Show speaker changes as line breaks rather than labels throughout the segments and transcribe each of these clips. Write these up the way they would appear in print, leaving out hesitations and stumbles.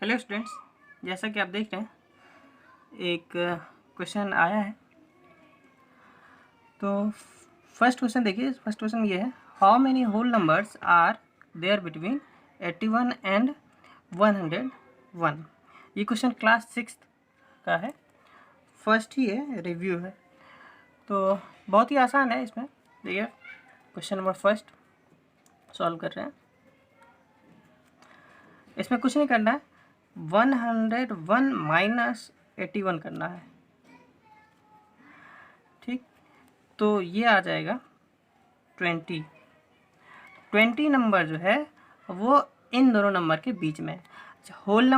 Hello students, जैसा कि आप देख रहे हैं एक क्वेश्चन आया है। तो फर्स्ट क्वेश्चन देखिए। फर्स्ट क्वेश्चन ये है, how many whole numbers are there between 81 and 101। ये क्वेश्चन क्लास 6 का है, फर्स्ट ही है, रिव्यू है। तो बहुत ही आसान है। इसमें देखिए क्वेश्चन नंबर फर्स्ट सॉल्व कर रहे हैं। इसमें कुछ नहीं करना है, 101 माइनस 81 करना है। ठीक, तो ये आ जाएगा 20 नंबर जो है वो इन दोनों नंबर के बीच में है। अच्छा, होल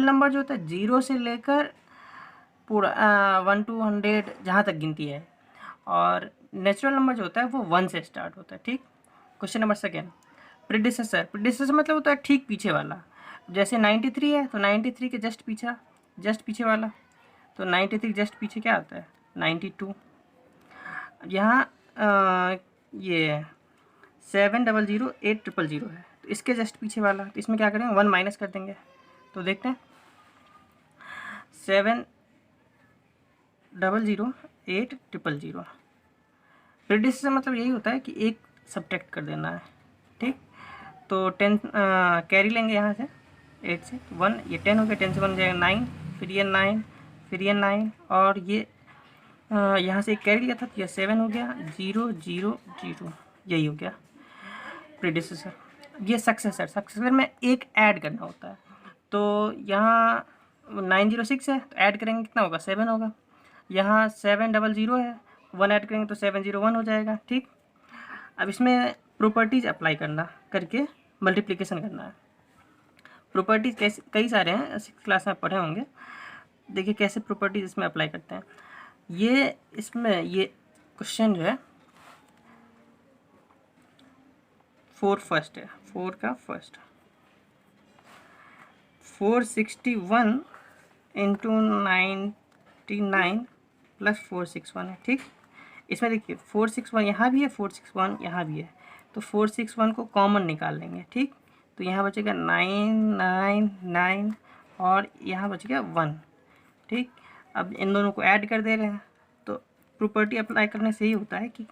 नंबर जो होता है 0 से लेकर पूरा 1 to 100 जहाँ तक गिनती है, और नेचुरल नंबर जो होता है वो 1 से स्टार्ट होता है। ठीक, क्वेश्चन नंबर सेकेंड, प्रीडिसेसर मतलब होता है ठीक पीछे वाला। जैसे 93 है तो 93 के जस्ट पीछे वाला, तो 93 जस्ट पीछे क्या आता है 92। यहाँ ये 700800 है, तो इसके जस्ट पीछे वाला, तो इसमें क्या करेंगे 1 माइनस कर देंगे। तो देखते हैं 700800। प्रीडिसेसर मतलब यही होता है कि एक सब्ट्रैक्ट कर देना है। ठीक, तो 10 कैरी लेंगे यहाँ से 8 से 1, ये 10 हो गया, 10 से 1 हो जाएगा 9, फिर ये 9, फिर ये 9, और ये यहाँ से एक कैरी लिया था तो यह 7 हो गया, 0 0 0, यही हो गया प्रीडिसेसर। ये सक्सेसर में एक ऐड करना होता है। तो यहाँ 906 है तो ऐड करेंगे कितना होगा 7 होगा। यहाँ 700 है, 1 ऐड करेंगे तो 701 हो जाएगा। ठीक, अब इसमें प्रॉपर्टीज अप्लाई करके मल्टीप्लिकेशन करना है। प्रॉपर्टीज कैसे, कई सारे हैं, 6 क्लास में पढ़े होंगे। देखिए कैसे प्रॉपर्टीज इसमें अप्लाई करते हैं। ये इसमें ये क्वेश्चन जो है 4 फर्स्ट है, 4 का फर्स्ट 461 इंटू 99 प्लस 461 है। ठीक, इसमें देखिए 461 यहाँ भी है, 461 यहाँ भी है, तो 461 को कॉमन निकाल लेंगे। ठीक, तो यहाँ बचेगा 999 और यहाँ बच गया 1। ठीक, अब इन दोनों को ऐड कर दे रहे हैं। तो प्रॉपर्टी अप्लाई करने से ही होता है कि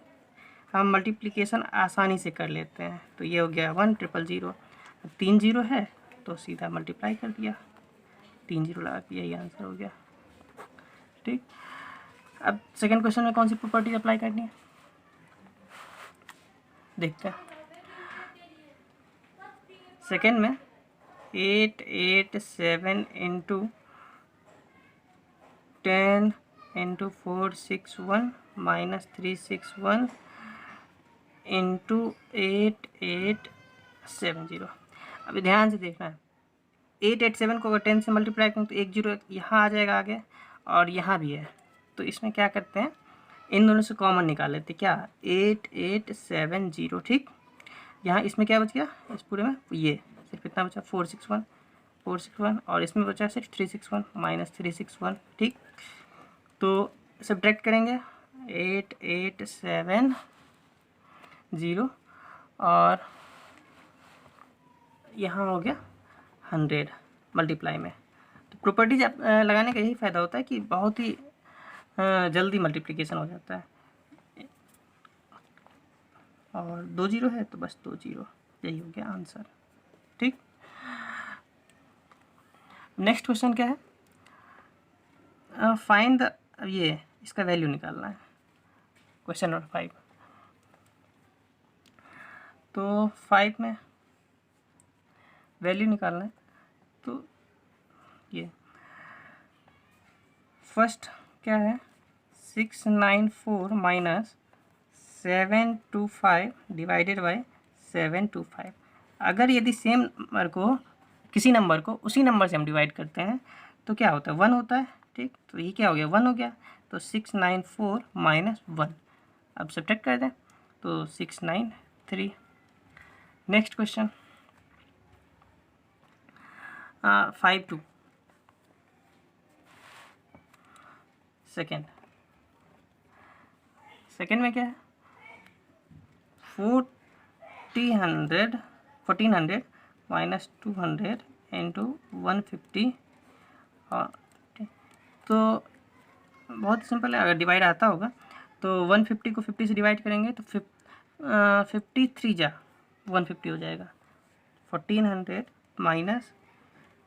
हम मल्टीप्लिकेशन आसानी से कर लेते हैं। तो ये हो गया 1000। 3 0 है तो सीधा मल्टीप्लाई कर दिया, 3 0 लगा के, यही आंसर हो गया। ठीक, अब सेकंड क्वेश्चन में कौन सी प्रॉपर्टी अप्लाई करनी है देखते हैं। सेकंड में 887 इंटू 10 इंटू 461 माइनस 361 इंटू 8870। अभी ध्यान से देखना है, 887 को अगर 10 से मल्टीप्लाई करें तो 1 0 यहाँ आ जाएगा आगे, और यहाँ भी है। तो इसमें क्या करते हैं, इन दोनों से कॉमन निकाल लेते हैं। क्या 8870। ठीक, यहाँ इसमें क्या बच गया, इस पूरे में ये सिर्फ इतना बचा 461, और इसमें बचा सिर्फ 361 माइनस 361। ठीक, तो सब्ट्रैक्ट करेंगे 8870 और यहाँ हो गया 100 मल्टीप्लाई में। तो प्रॉपर्टीज लगाने का यही फ़ायदा होता है कि बहुत ही जल्दी मल्टीप्लिकेशन हो जाता है। और 2 0 है तो बस 2 0, यही हो गया आंसर। ठीक, नेक्स्ट क्वेश्चन क्या है, फाइंड द, ये इसका वैल्यू निकालना है, क्वेश्चन नंबर 5। तो 5 में वैल्यू निकालना है। तो ये फर्स्ट क्या है, 694 माइनस 725 डिवाइडेड बाय 725। अगर यदि सेम नंबर को, किसी नंबर को उसी नंबर से हम डिवाइड करते हैं तो क्या होता है 1 होता है। ठीक, तो ये क्या हो गया 1 हो गया, तो 694 माइनस 1। अब सब्ट्रैक्ट कर दें तो 693। नेक्स्ट क्वेश्चन 52 सेकेंड में क्या है 1400 माइनस 200 इंटू 150। और तो बहुत सिंपल है, अगर डिवाइड आता होगा तो 150 को 50 से डिवाइड करेंगे तो 53 जा 150 हो जाएगा। 1400 माइनस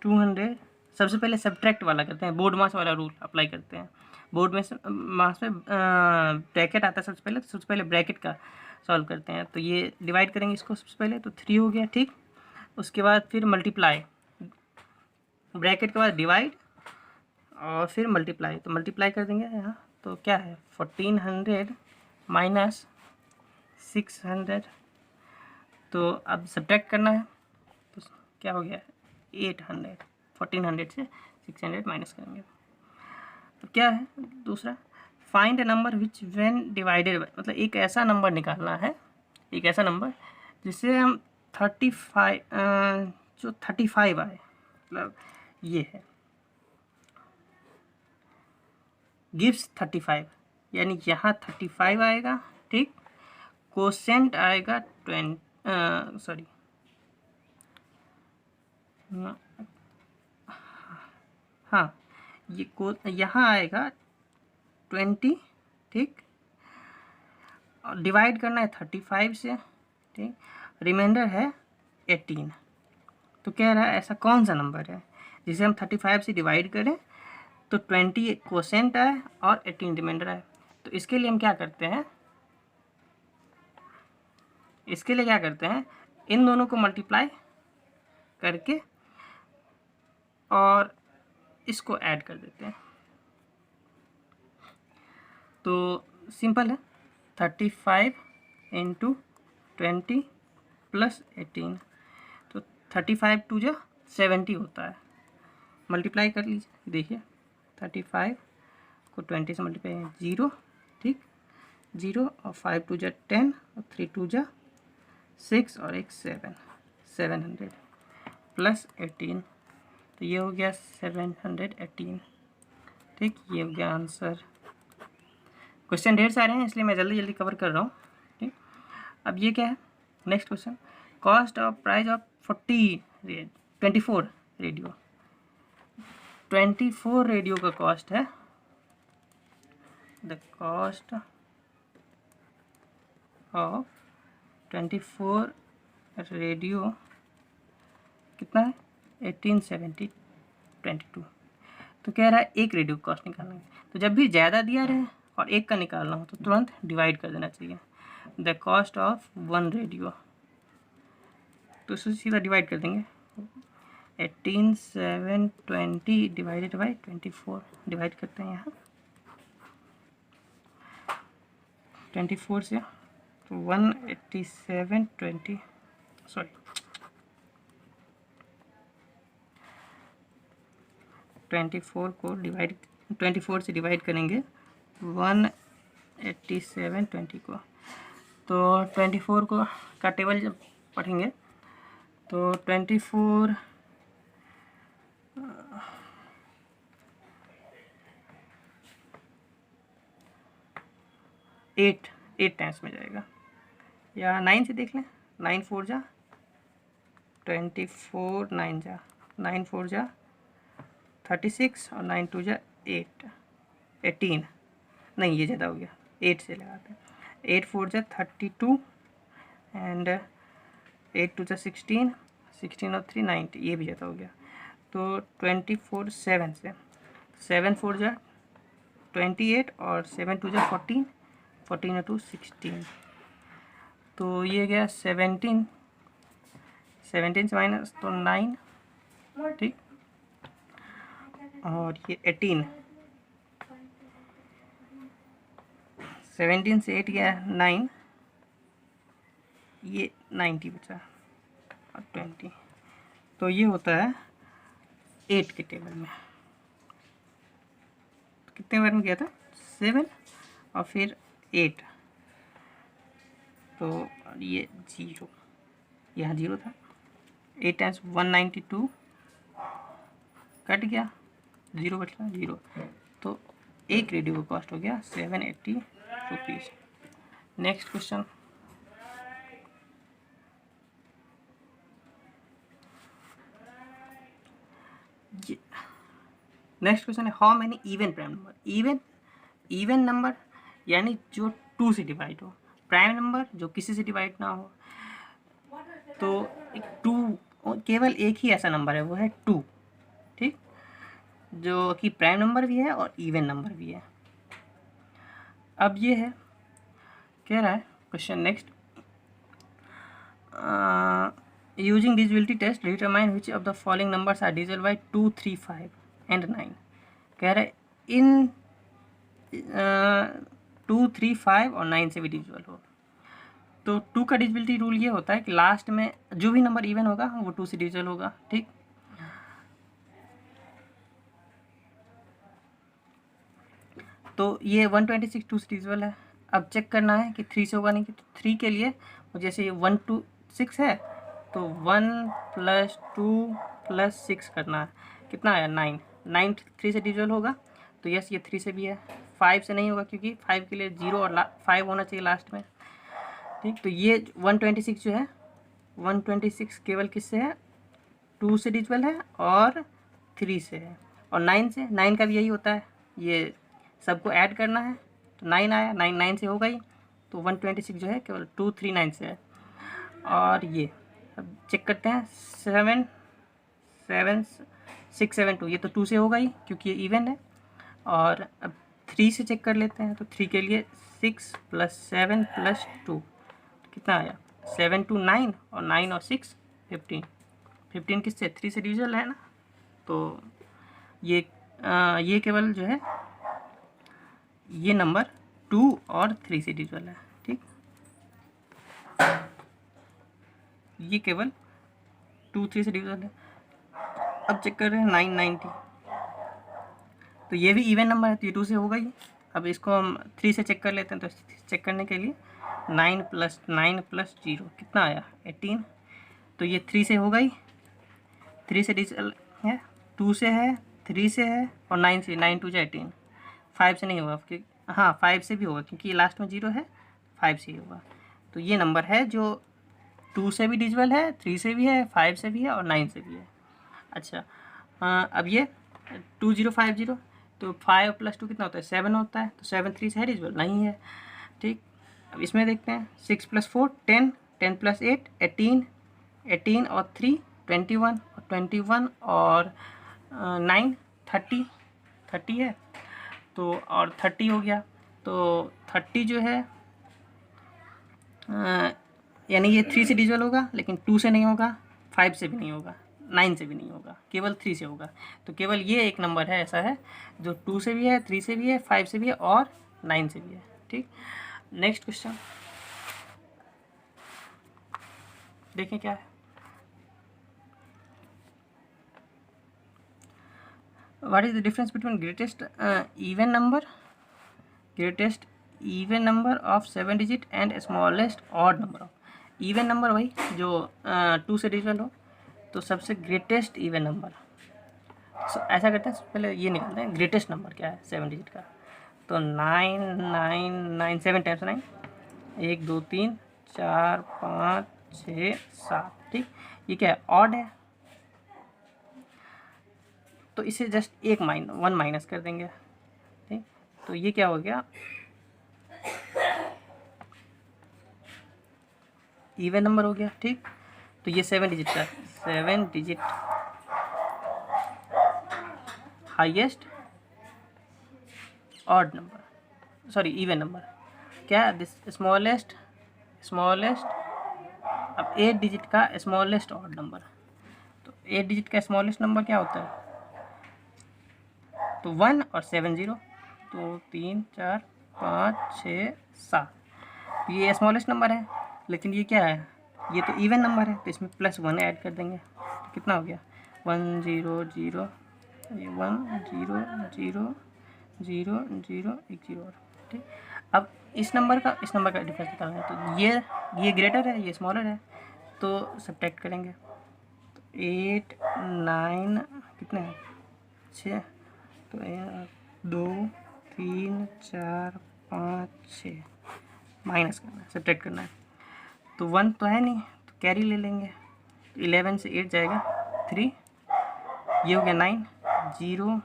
200। सबसे पहले सब्ट्रैक्ट वाला करते हैं, बोर्ड मास वाला रूल अप्लाई करते हैं। बोर्ड में मास में ब्रैकेट आता है सबसे पहले ब्रैकेट का सॉल्व करते हैं। तो ये डिवाइड करेंगे इसको सबसे पहले, तो 3 हो गया, ठीक। उसके बाद फिर मल्टीप्लाई, ब्रैकेट के बाद डिवाइड और फिर मल्टीप्लाई, तो मल्टीप्लाई कर देंगे यहाँ। तो क्या है 1400 माइनस 600, तो अब सब्ट्रैक्ट करना है, तो क्या हो गया 800। 1400 से 600 माइनस करेंगे। तो क्या है दूसरा, find a number which when divided, मतलब एक ऐसा नंबर निकालना है, एक ऐसा नंबर जिससे हम 35 जो 35 आए, मतलब ये है गिव्स 35, यानी यहाँ 35 आएगा, ठीक। कोसेंट आएगा 20, सॉरी हाँ, ये यहाँ आएगा 20, ठीक। और डिवाइड करना है 35 से, ठीक। रिमाइंडर है 18। तो कह रहा है ऐसा कौन सा नंबर है जिसे हम 35 से डिवाइड करें तो 20 कोसेंट आए और 18 रिमाइंडर आए। तो इसके लिए हम क्या करते हैं, इसके लिए क्या करते हैं, इन दोनों को मल्टीप्लाई करके और इसको ऐड कर देते हैं। तो सिंपल है, 35 इंटू 20 प्लस 18, तो 35 टू जो 70 होता है। मल्टीप्लाई कर लीजिए, देखिए 35 को 20 से मल्टीप्लाई 0, ठीक, 0 और 5 टू जा 10 और 3 टू जा 6 और एक 7, 700 प्लस 18, तो ये हो गया 718, ठीक। ये हो गया आंसर। क्वेश्चन ढेर सारे हैं इसलिए मैं जल्दी जल्दी कवर कर रहा हूँ, ठीक। अब ये क्या है, next question, cost of price of 24 radio. 24 radio का कॉस्ट है, द कॉस्ट ऑफ 24 रेडियो कितना है 1870/22। तो कह रहा है एक रेडियो का कॉस्ट निकालना है, तो जब भी ज़्यादा दिया रहे और एक का निकालना हो तो तुरंत डिवाइड कर देना चाहिए। द कॉस्ट ऑफ 1 रेडियो, तो इसे सीधा डिवाइड कर देंगे, 18720 डिवाइडेड बाई 24, डिवाइड करते हैं यहाँ 24 से, तो 18720, सॉरी 24 को डिवाइड 24 से डिवाइड करेंगे 18720 को, तो 24 को का टेबल जब पढ़ेंगे तो 24 8 टाइम्स में जाएगा, या 9 से देख लें, 9 4 जा 24, 9 जा 9 4 जा 36 और 9 2 जा 8, 18, नहीं ये ज़्यादा हो गया, 8 से लगाते हैं, 8 4 जा 32 एंड 8 2 जा 16, 16 और 3 90, ये भी ज़्यादा हो गया। तो 24 7 से, 7 4 जा 28 और 7 2 जा 14, 14 और 2 16, तो ये गया 17, 17 से माइनस तो 9, ठीक, और ये 18, 17 से 8 गया 9, ये 90 बचा और 20, तो ये होता है 8 के टेबल में। तो कितने बार में गया था 7 और फिर 8, तो ये 0, यहाँ 0 था, 8 टाइम्स 192 कट गया, 0 बचला 0, तो एक रेडियो का कॉस्ट हो गया 780 रुपीज़। नेक्स्ट क्वेश्चन, ये नेक्स्ट क्वेश्चन है, how many even prime number. Even number यानी जो 2 से डिवाइड हो, प्राइम नंबर जो किसी से डिवाइड ना हो। तो एक 2 केवल एक ही ऐसा नंबर है, वो है 2, ठीक, जो कि प्राइम नंबर भी है और इवन नंबर भी है। अब ये है, कह रहा है question next, using divisibility test determine which of the following numbers are divisible by 2, 3, 5 and 9। कह रहा है इन 2, 3, 5 और 9 से भी डिविजिबल हो। तो 2 का डिविजिबिलिटी रूल ये होता है कि लास्ट में जो भी नंबर इवन होगा वो 2 से डिविजिबल होगा, ठीक। तो ये 126 2 से डिविजिबल है। अब चेक करना है कि 3 से होगा नहीं कि, तो 3 के लिए जैसे ये 1 2 6 है तो 1 + 2 + 6 करना है, कितना आया 9। 9 3 से डिविजिबल होगा, तो यस ये 3 से भी है। 5 से नहीं होगा क्योंकि 5 के लिए 0 और 5 होना चाहिए लास्ट में, ठीक। तो ये 126 जो है 126 केवल किससे है, 2 से डिविजिबल है और 3 से है। और 9 से, 9 का भी यही होता है, ये सबको ऐड करना है तो 9 आया, 9 9 से होगा ही। तो 126 जो है केवल 2 3 9 से है। और ये अब चेक करते हैं 7 7 6 7 2, ये तो 2 से होगा ही क्योंकि ये इवन है। और अब 3 से चेक कर लेते हैं, तो 3 के लिए 6 + 7 + 2 कितना आया 7 2 9 और 9 और 6 15। 15 किससे 3 से डिविजिबल है ना, तो ये केवल जो है ये नंबर 2 और 3 से डिविजिबल है, ठीक। ये केवल 2 3 से डिविजिबल है। अब चेक कर रहे हैं 990, तो ये भी इवन नंबर है तो ये 2 से होगा ही। अब इसको हम 3 से चेक कर लेते हैं, तो चेक करने के लिए 9 + 9 + 0 कितना आया 18। तो ये 3 से होगा ही, 3 से डिविजिबल है, 2 से है, 3 से है और 9 से, 9 2 18। 5 से नहीं होगा क्योंकि, हाँ 5 से भी होगा क्योंकि ये लास्ट में 0 है, 5 से ही होगा। तो ये नंबर है जो 2 से भी डिविजिबल है, 3 से भी है, 5 से भी है और 9 से भी है। अच्छा, अब ये 2050, तो 5 + 2 कितना होता है 7 होता है, तो 7 3 से है डिविजिबल नहीं है, ठीक। अब इसमें देखते हैं 6 + 4 10, 10 + 8 18, 18 और 3 21 और 21 और 9 30, 30 है तो, और 30 हो गया। तो 30 जो है यानी ये 3 से डिविजिबल होगा लेकिन 2 से नहीं होगा, 5 से भी नहीं होगा, 9 से भी नहीं होगा, केवल 3 से होगा। तो केवल ये एक नंबर है ऐसा है जो 2 से भी है, 3 से भी है, 5 से भी है और 9 से भी है, ठीक। नेक्स्ट क्वेश्चन देखें क्या है, what is the difference between greatest even number of 7 digit and smallest odd number of. Even number वही जो 2 से डिविजिबल हो, तो सबसे ग्रेटेस्ट इवन नंबर। ऐसा करते हैं, पहले ये निकालते हैं ग्रेटेस्ट नंबर क्या है 7 डिजिट का। तो 9 9 9 7 टाइम्स 9, 1 2 3 4 5 6 7, ठीक। ये क्या है ऑड है, तो इसे जस्ट 1 माइनस कर देंगे, ठीक। तो ये क्या हो गया इवन नंबर हो गया, ठीक। तो ये 7 डिजिट का, 7 digit highest odd number, sorry even number क्या, दिस स्मॉलेस्ट अब 8 डिजिट का स्मॉलेस्ट ऑड नंबर। तो 8 डिजिट का स्मॉलेस्ट नंबर क्या होता है, तो 1 और 7 0, तो 3 4 5 6 7, ये स्मॉलेस्ट नंबर है। लेकिन ये क्या है, ये तो इवन नंबर है तो इसमें +1 ऐड कर देंगे, तो कितना हो गया 1 0 0 1 0 0 0 0 1 0 और, ठीक। अब इस नंबर का डिफरेंस निकालना है, तो ये ग्रेटर है, ये स्मॉलर है, तो सब्ट्रैक्ट करेंगे। तो 8 9 कितने हैं 6, तो 2 3 4 5 6 माइनस करना है, सब्ट्रैक्ट करना है। तो 1 तो है नहीं तो कैरी ले लेंगे, 11 से 8 जाएगा 3, ये हो गया 9, 0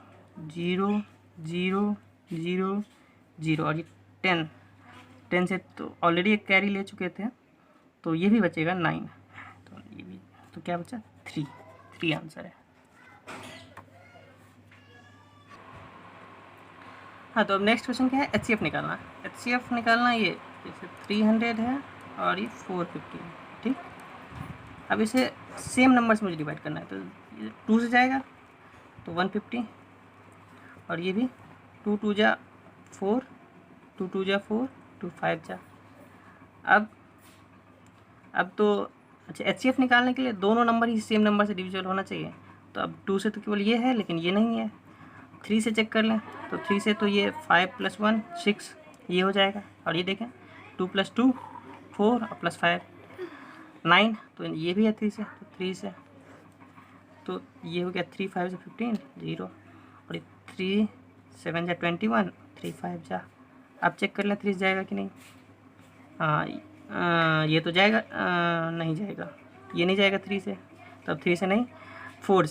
0 0 0 0 और ये 10 से तो ऑलरेडी एक कैरी ले चुके थे, तो ये भी बचेगा 9, तो ये भी, तो क्या बचा 3 आंसर है। हाँ, तो अब नेक्स्ट क्वेश्चन क्या है, HCF निकालना है। HCF निकालना ये जैसे 300 है और ये 450 है, ठीक। अब इसे सेम नंबर से मुझे डिवाइड करना है, तो 2 से जाएगा तो 150 और ये भी 2 2 जा 4, 2 2 जा 4, 2 5 जा। अब तो अच्छा, HCF निकालने के लिए दोनों नंबर ही सेम नंबर से डिविजिबल होना चाहिए, तो अब 2 से तो केवल ये है, लेकिन ये नहीं है। 3 से चेक कर लें, तो 3 से तो ये 5 + 1 6 ये हो जाएगा, और ये देखें 2 + 2 4 और +5 9, तो ये भी है 3 से, तो 3 से तो ये हो गया 3 5 से 15 0 और 3 7 जा 21 3 5 जा। अब चेक कर लें 3 से जाएगा कि नहीं। हाँ, ये तो जाएगा, नहीं जाएगा, ये नहीं जाएगा 3 से, तब 3 से नहीं 4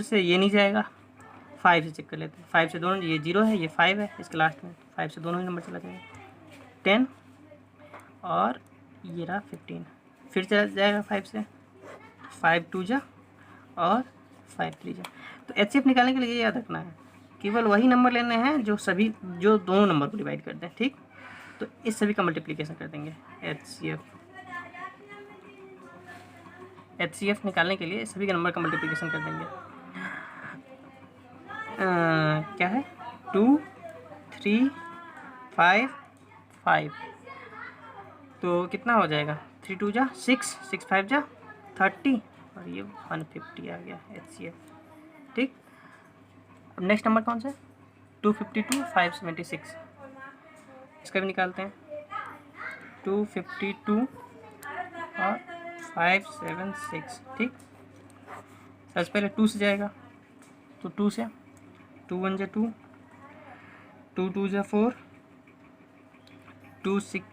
से ये नहीं जाएगा। 5 से चेक कर लेते हैं, 5 से दोनों, ये 0 है ये 5 है इसके लास्ट में, 5 से दोनों ही नंबर चला जाएगा। 10 और ये रहा 15, फिर चला जाएगा 5 से, 5 2 जा और 5 3 जा। तो HCF निकालने के लिए ये याद रखना है, केवल वही नंबर लेने हैं जो दोनों नंबर को डिवाइड करते हैं, ठीक। तो इस सभी का मल्टीप्लिकेशन कर देंगे। HCF निकालने के लिए सभी के नंबर का मल्टीप्लिकेशन कर देंगे। क्या है 2 3 5 5, तो कितना हो जाएगा 3 2 जा 6 6 5 जा 30 और ये 150 आ गया HCF, ठीक। अब नेक्स्ट नंबर कौन सा है 252 576, इसका भी निकालते हैं। 252 और 576, ठीक। सबसे पहले 2 से जाएगा, तो 2 से 2 1 जा 2, 2 2 जा 4, 2 6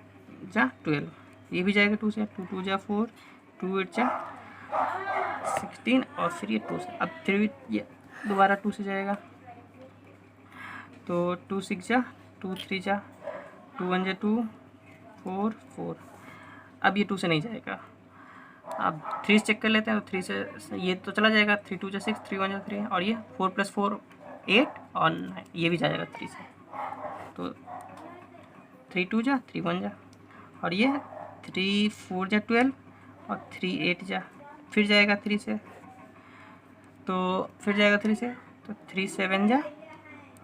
जा 12, ये भी जाएगा 2 से, 2 2 जा 4, 2 8 जा 16 और फिर ये 2 से। अब फिर ये दोबारा 2 से जाएगा, तो 2 6 जा 2 3 जा 2 1 जा 2 4 4। अब ये 2 से नहीं जाएगा, अब 3 से चेक कर लेते हैं, तो 3 से ये तो चला जाएगा, 3 2 जा 6 3 1 जा 3 और ये 4 + 4 8 और 9 ये भी जाएगा 3 से, तो 3 2 जा 3 1 जा और ये 3 4 जा 12 और 3 8 जा, फिर जाएगा 3 से, तो फिर जाएगा 3 से, तो 3 7 जा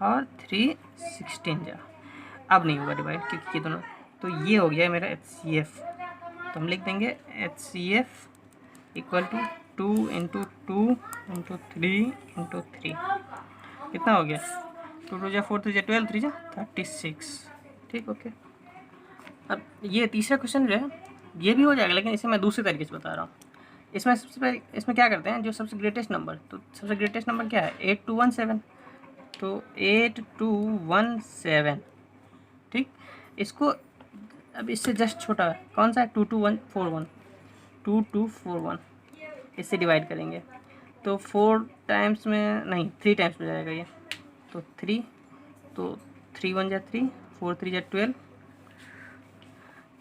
और 3 16 जा। अब नहीं होगा डिवाइड क्योंकि ये दोनों, तो ये हो गया मेरा HCF, तो हम लिख देंगे HCF = 2 × 2 × 3 × 3, कितना हो गया 2 2 जा 4 3 जा 12 3 जा 36, ठीक। ओके, अब ये तीसरा क्वेश्चन जो है ये भी हो जाएगा, लेकिन इसे मैं दूसरे तरीके से बता रहा हूँ। इसमें सबसे पहले इसमें क्या करते हैं, जो सबसे ग्रेटेस्ट नंबर, तो सबसे ग्रेटेस्ट नंबर क्या है 8217, तो 8217, ठीक। इसको अब इससे जस्ट छोटा कौन सा है 22141, 2241, इससे डिवाइड करेंगे तो 4 टाइम्स में नहीं 3 टाइम्स में जाएगा ये, तो 3, तो 3 1 जा 3 4 3 जा 12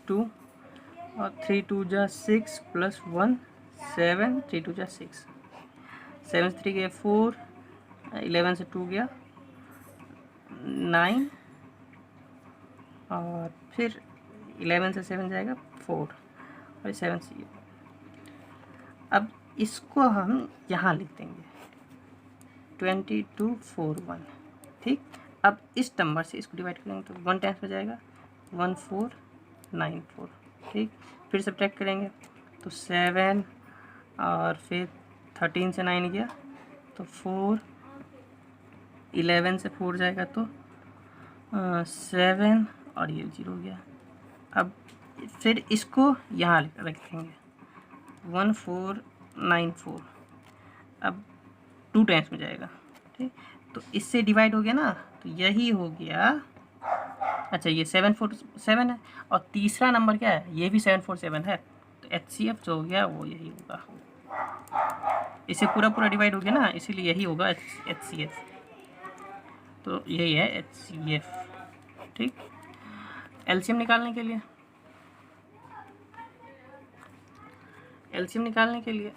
2 और 3 2 जा 6 + 1 7 3 2 जा 6 7 से 3 गया 4 11 से 2 गया 9 और फिर 11 से 7 जाएगा 4 और 7 से। अब इसको हम यहाँ लिख देंगे 2241, ठीक। अब इस नंबर से इसको डिवाइड करेंगे तो 1 टाइम्स में जाएगा 1494, ठीक। फिर सब्ट्रैक्ट करेंगे तो 7 और फिर 13 से 9 गया तो 4, 11 से 4 जाएगा तो 7 और ये 0 गया। अब फिर इसको यहाँ रखेंगे 1494, अब 2 टाइम्स में जाएगा, ठीक। तो इससे डिवाइड हो गया ना, तो यही हो गया। अच्छा, ये 747 है और तीसरा नंबर क्या है, ये भी 747 है, तो HCF जो हो गया वो यही होगा। इससे पूरा पूरा डिवाइड हो गया ना, इसीलिए यही होगा HCF। तो यही है HCF। ठीक, एलसीएम निकालने के लिए,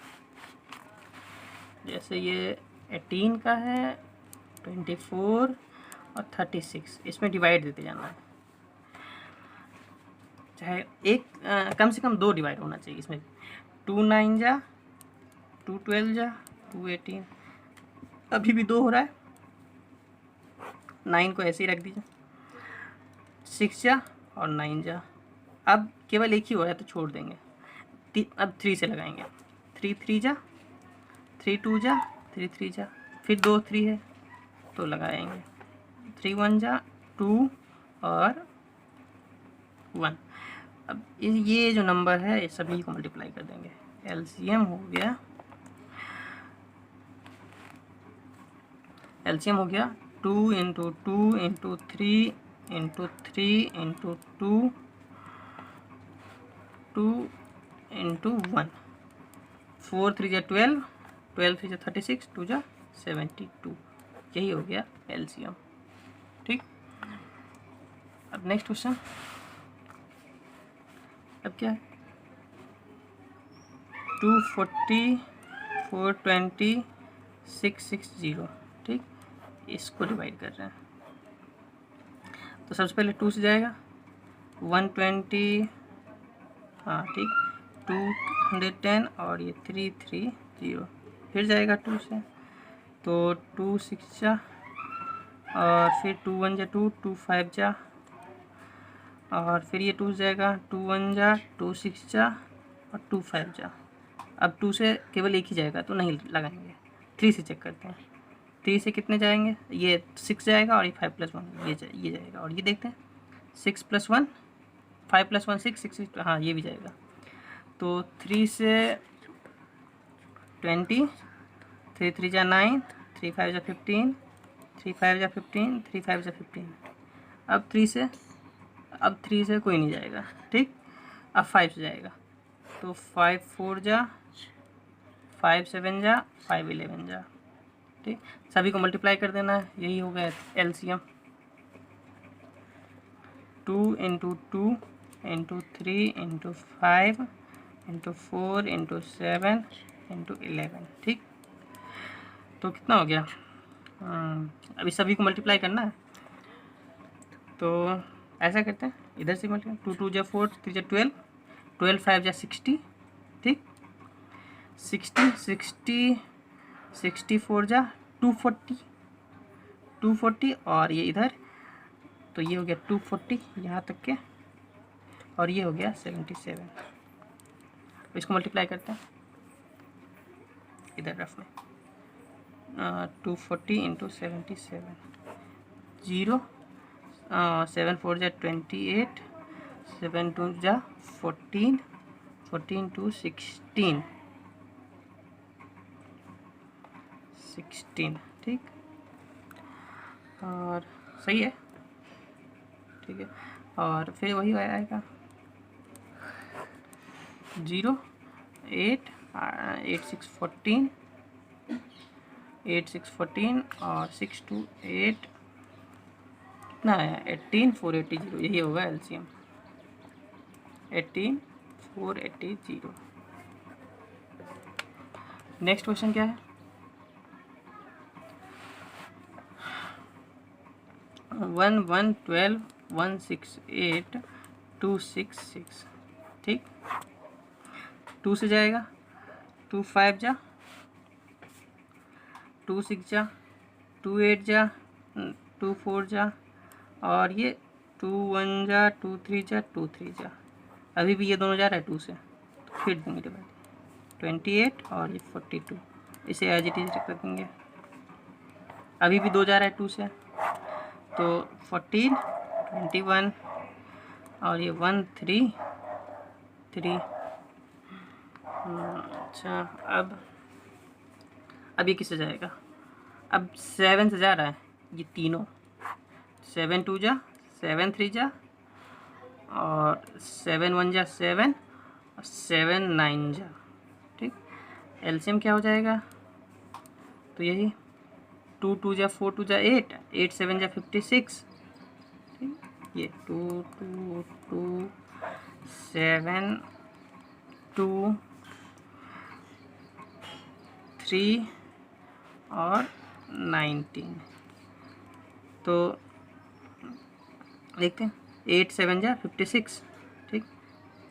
जैसे ये 18 का है, 24 और 36, इसमें डिवाइड देते जाना है। चाहे एक कम से कम 2 डिवाइड होना चाहिए इसमें। 2 9 जा, 2 12 जा, 2 18, अभी भी 2 हो रहा है, 9 को ऐसे ही रख दीजिए। 6 जा और 9 जा, अब केवल एक ही हो रहा है तो छोड़ देंगे। अब 3 से लगाएंगे। 3 3 जा, 3 2 जा, 3 3 जा, फिर 2 3 है तो लगाएंगे। 3 1 जा, 2 और 1। अब ये जो नंबर है ये सभी को मल्टीप्लाई कर देंगे। एलसीएम हो गया 2 into 2 into 3 into 3 into 2 2 into 1। 4 3 जा 12, 12 3 जा 36, 2 जा 72। यही हो गया एलसीएम। ठीक, अब नेक्स्ट क्वेश्चन। अब क्या है, 240 420 660। ठीक, इसको डिवाइड कर रहे हैं तो सबसे पहले 2 से जाएगा, 120, हाँ ठीक, 210 और ये 330, फिर जाएगा 2 से, तो 2 6 जा और फिर 2 1 जा 2, 2 5 जा और फिर ये 2 जाएगा, 2 1 जा, 2 6 जा और 2 5 जा। अब 2 से केवल एक ही जाएगा तो नहीं लगाएंगे। 3 से चेक करते हैं, 3 से कितने जाएंगे, ये 6 जाएगा और ये 5 + 1 ये जाएगा, और ये देखते हैं 6 + 1 5 + 1 6 6, हाँ ये भी जाएगा। तो 3 से 20, 3 3 जा 9, 3 5 जा 15, 3 5 जा 15, 3 5 जा 15। अब 3 से कोई नहीं जाएगा। ठीक, अब 5 से जाएगा, तो 5 4 जा, 5 7 जा, 5 11 जा। ठीक, सभी को मल्टीप्लाई कर देना है, यही हो गया LCM. 2 into 2 into 3 into 5 into 4 into 7 into 11। ठीक, तो कितना हो गया, अभी सभी को मल्टीप्लाई करना है तो ऐसा करते हैं, इधर से मल्टीप्लाई। 2 2 जा 4, 3 जा 12, 12 5 जा 60। ठीक, 60 64 जा 240 और ये इधर, तो ये हो गया 240 यहाँ तक के, और ये हो गया 77। तो इसको मल्टीप्लाई करते हैं इधर रफ में। 240 इंटू 77, 0, 7 4 जा 28, 7 2 जा 14, 14 2 16। ठीक, और सही है। ठीक है, और फिर वही आएगा 0 8 8 6 14, 8 6 14 और 6 2 8, कितना है 18 480। यही होगा एलसीएम, 18 480। नेक्स्ट क्वेश्चन क्या है, 1 1 12 168 266। ठीक, 2 से जाएगा, 2 5 जा, 2 6 जा, 2 8 जा, 2 4 जा और ये 2 1 जा, 2 3 जा, 2 3 जा। अभी भी ये दोनों जा रहा है 2 से, तो फिर देंगे डिवाइड, 28 और ये 42, इसे एज इट इज रख देंगे। अभी भी 2 जा रहा है 2 से, तो 14 21 और ये 1 3 3। अच्छा, अब ये किससे जाएगा, अब 7 से जा रहा है ये तीनों, 7 2 जा, 7 3 जा और 7 1 जा 7 और 7 9 जा। ठीक, एलसीएम क्या हो जाएगा, तो यही 2 2 जा 4 2 जा 8, 8 7 जा 56, ठीक। ये 2 2 2 7 2 3 और 19। तो देखते हैं 8 7 जा 56, ठीक।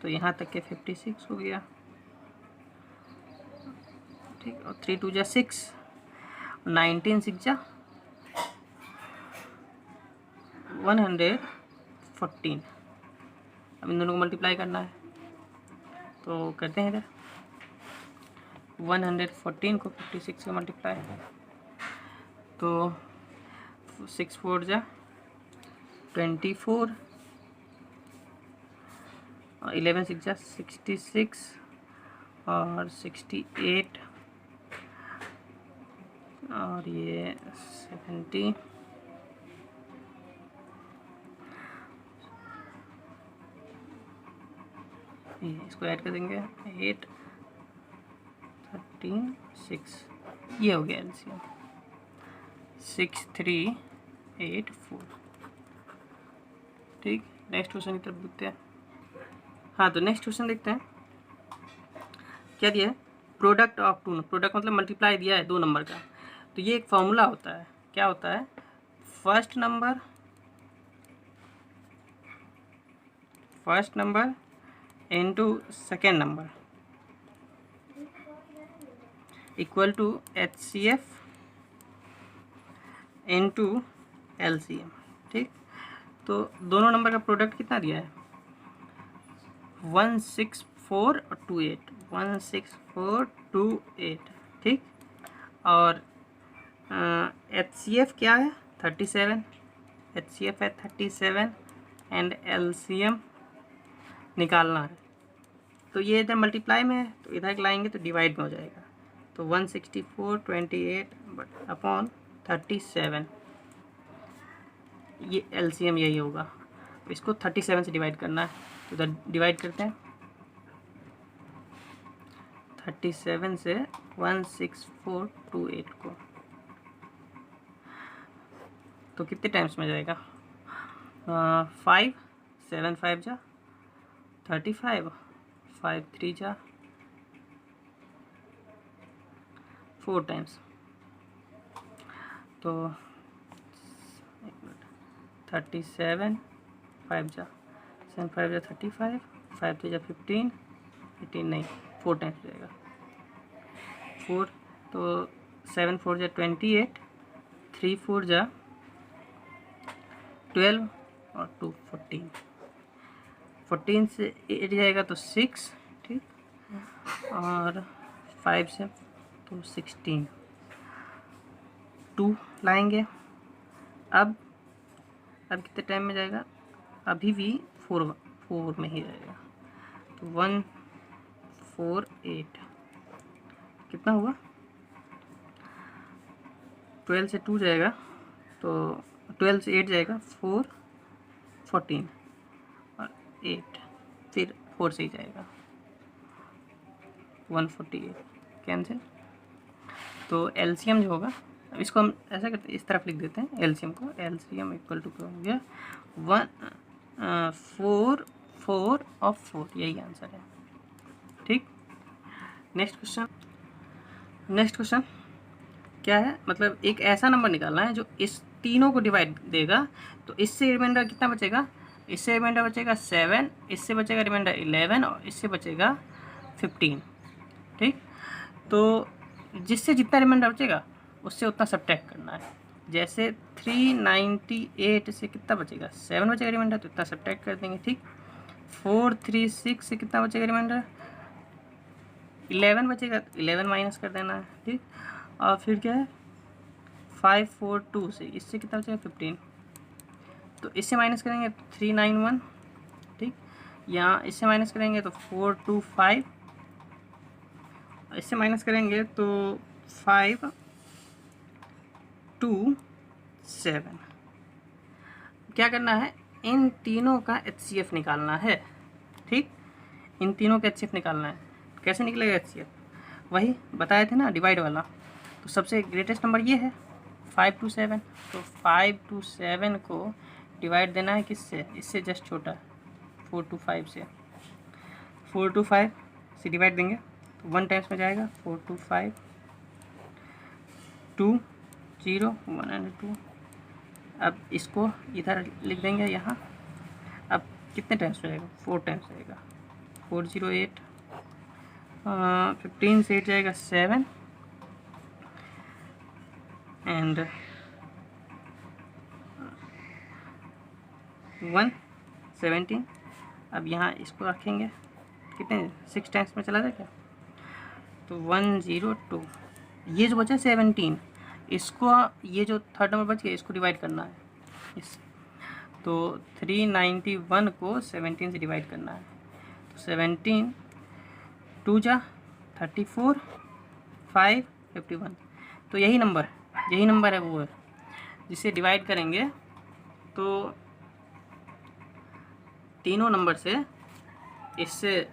तो यहाँ तक के 56 हो गया, ठीक। और 3 2 जा 6, 19 6 जा 114। अब इन दोनों को मल्टीप्लाई करना है, तो करते हैं इधर 114 को 56 का मल्टीप्लाई, तो 6 4 जा 24 और 11 6 जा 66 और 68 और ये 70, इसको ऐड कर देंगे 8 13 6, ये हो गया एलसीएम 6384, ठीक। नेक्स्ट क्वेश्चन की तरफ देखते हैं। हाँ, तो नेक्स्ट क्वेश्चन देखते हैं क्या दिया है। प्रोडक्ट ऑफ टू, प्रोडक्ट मतलब मल्टीप्लाई दिया है 2 नंबर का। तो ये एक फॉर्मूला होता है, क्या होता है, first number into second number equal to HCF into LCM, ठीक। तो दोनों नंबर का प्रोडक्ट कितना दिया है 16428, 16428, ठीक। और HCF क्या है 37, HCF है 37 एंड LCM निकालना है। तो ये इधर मल्टीप्लाई में है, तो इधर लाएंगे तो डिवाइड में हो जाएगा। तो 16428 बट अपॉन 37, ये LCM यही होगा। इसको 37 से डिवाइड करना है, तो इधर डिवाइड करते हैं 37 से 16428 को, तो कितने टाइम्स में जाएगा 5 7 5 जा 35, 5 3 जा 4 टाइम्स, तो 37 5 जा 7 5 जा 35, 5 3 जा 15, 18 नहीं 4 टाइम्स जाएगा 4, तो 7 4 जा 28, 3 4 जा 12 और 2 14, 14 से 8 जाएगा तो 6, ठीक। और 5 से तो 16, 2 लाएंगे। अब कितने टाइम में जाएगा, अभी भी 4 में ही जाएगा। तो 148 कितना हुआ, 12 से 2 जाएगा, तो 12 से 8 जाएगा 4 14 और 8, फिर 4 से ही जाएगा 148 कैंसिल। तो LCM जो होगा, अब इसको हम ऐसा करते हैं, इस तरफ लिख देते हैं LCM को, LCM इक्वल टू क्या हो गया 4 4 और 4, यही आंसर है, ठीक। नेक्स्ट क्वेश्चन क्या है, मतलब एक ऐसा नंबर निकालना है जो इस तीनों को डिवाइड देगा। तो इससे रिमाइंडर कितना बचेगा, इससे रिमाइंडर बचेगा 7, इससे बचेगा रिमाइंडर 11 और इससे बचेगा 15, ठीक। तो जिससे जितना रिमाइंडर बचेगा उससे उतना सब्ट्रैक्ट करना है। जैसे 398 से कितना बचेगा 7 बचेगा रिमाइंडर, तो इतना सब्ट्रैक्ट कर देंगे, ठीक। 436 से कितना बचेगा रिमाइंडर 11 बचेगा, तो 11 माइनस कर देना है, ठीक। और फिर क्या है 542 से, इससे कितना बचेगा 15, तो इससे माइनस करेंगे 391, ठीक। यहाँ इससे माइनस करेंगे तो 425, इससे माइनस करेंगे तो 527। क्या करना है, इन तीनों का HCF निकालना है, ठीक। इन तीनों का HCF निकालना है। कैसे निकलेगा HCF, वही बताए थे ना डिवाइड वाला, तो सबसे ग्रेटेस्ट नंबर ये है 5 to 7, तो 5 to 7 को डिवाइड देना है किससे, इससे जस्ट छोटा 4 to 5 से, 4 to 5 से डिवाइड देंगे तो 1 टाइम्स में जाएगा 4 to 5, 2 0 1 and 2। अब इसको इधर लिख देंगे यहाँ, अब कितने टाइम्स जाएगा, 4 टाइम्स जाएगा, 4 0 8, 15 से 8 जाएगा 7 एंड 1 17। अब यहाँ इसको रखेंगे कितने 6 टाइम्स में चला जाएगा, तो 1 0 2, ये जो बचा 17, इसको ये जो थर्ड नंबर बच गया इसको डिवाइड करना है इस, तो 391 को 17 से डिवाइड करना है, तो 17 2 जा 34 5 51, तो यही नंबर है वो है जिसे डिवाइड करेंगे तो तीनों नंबर से, इससे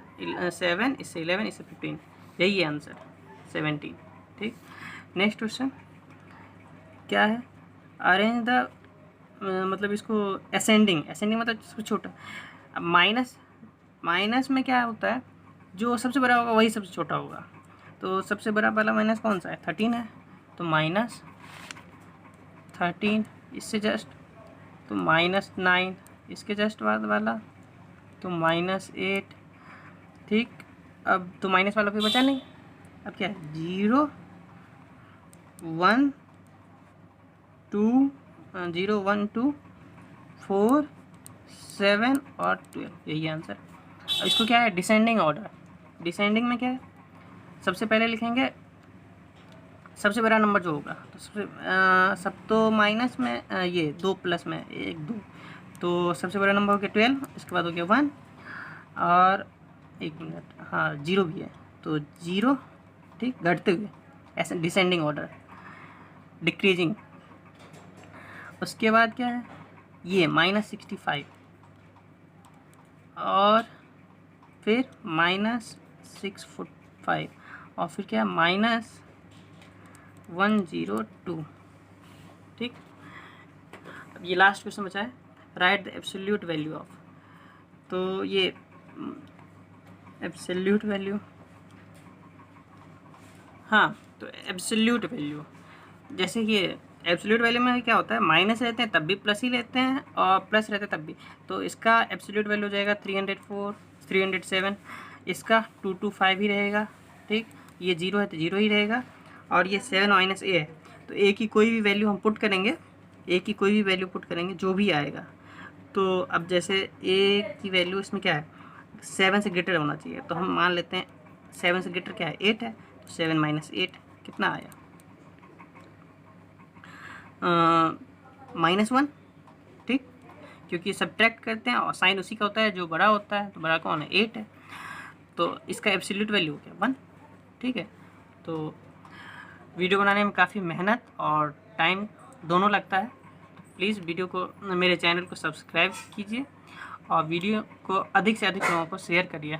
7, इससे 11, इससे 15, यही है आंसर 17। ठीक, नेक्स्ट क्वेश्चन क्या है, अरेंज द मतलब इसको असेंडिंग मतलब जिसको छोटा, अब माइनस में क्या होता है, जो सबसे बड़ा होगा वही सबसे छोटा होगा, तो सबसे बड़ा वाला माइनस कौन सा है, 13 है, तो -13, इससे जस्ट तो -9, इसके जस्ट बाद वाला तो -8। ठीक, अब तो माइनस वाला फिर बचा नहीं, अब क्या है 0 1 2 0 1 2 4 7 और 12, यही आंसर। अब इसको क्या है डिसेंडिंग ऑर्डर, डिसेंडिंग में क्या है, सबसे पहले लिखेंगे सबसे बड़ा नंबर जो होगा, तो सब तो माइनस में ये 2 प्लस में 1 2, तो सबसे बड़ा नंबर हो गया 12, इसके बाद हो गया 1 और 1 मिनट, हाँ 0 भी है, तो 0। ठीक, घटते हुए ऐसे डिसेंडिंग ऑर्डर, डिक्रीजिंग। उसके बाद क्या है ये -65 और फिर -645 और फिर क्या -102। ठीक, अब ये लास्ट क्वेश्चन बचा है, right the absolute value of, तो ये एब्सोल्यूट वैल्यू, हाँ तो एब्सोल्यूट वैल्यू, जैसे कि एब्सोल्यूट वैल्यू में क्या होता है, माइनस रहते हैं तब भी प्लस ही लेते हैं और प्लस रहते हैं तब भी, तो इसका एब्सोल्यूट वैल्यू हो जाएगा 304 307, इसका 225 ही रहेगा। ठीक, ये 0 है तो 0 ही रहेगा, और ये 7 माइनस ए है, तो ए की कोई भी वैल्यू हम पुट करेंगे, ए की कोई भी वैल्यू पुट करेंगे जो भी आएगा, तो अब जैसे ए की वैल्यू इसमें क्या है 7 से ग्रेटर होना चाहिए, तो हम मान लेते हैं 7 से ग्रेटर क्या है 8 है, तो 7 माइनस 8 कितना आया -1। ठीक, क्योंकि सब्ट्रैक्ट करते हैं और साइन उसी का होता है जो बड़ा होता है, तो बड़ा कौन है 8 है, तो इसका एब्सोल्यूट वैल्यू हो गया 1। ठीक है, तो वीडियो बनाने में काफ़ी मेहनत और टाइम दोनों लगता है, तो प्लीज़ वीडियो को मेरे चैनल को सब्सक्राइब कीजिए और वीडियो को अधिक से अधिक लोगों को शेयर करिए।